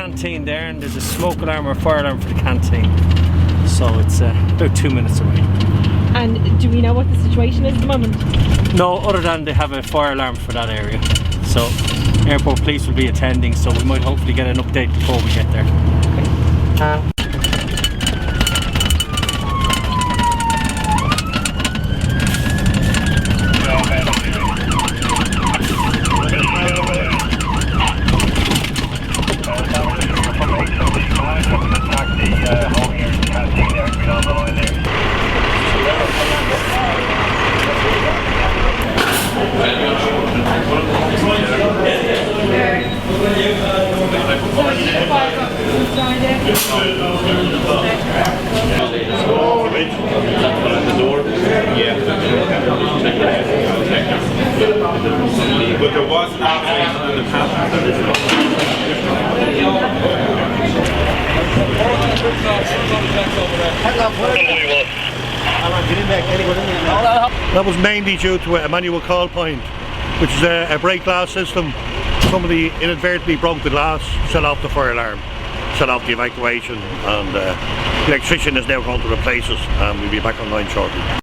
canteen there, and there's a smoke alarm or fire alarm for the canteen. So it's about 2 minutes away. And do we know what the situation is at the moment? No, other than they have a fire alarm for that area. So airport police will be attending, so we might hopefully get an update before we get there. But there was an option in the past. That was mainly due to a manual call point, which is a break glass system. Somebody inadvertently broke the glass, set off the fire alarm, set off the evacuation, and the electrician is now going to replace it, and we'll be back online shortly.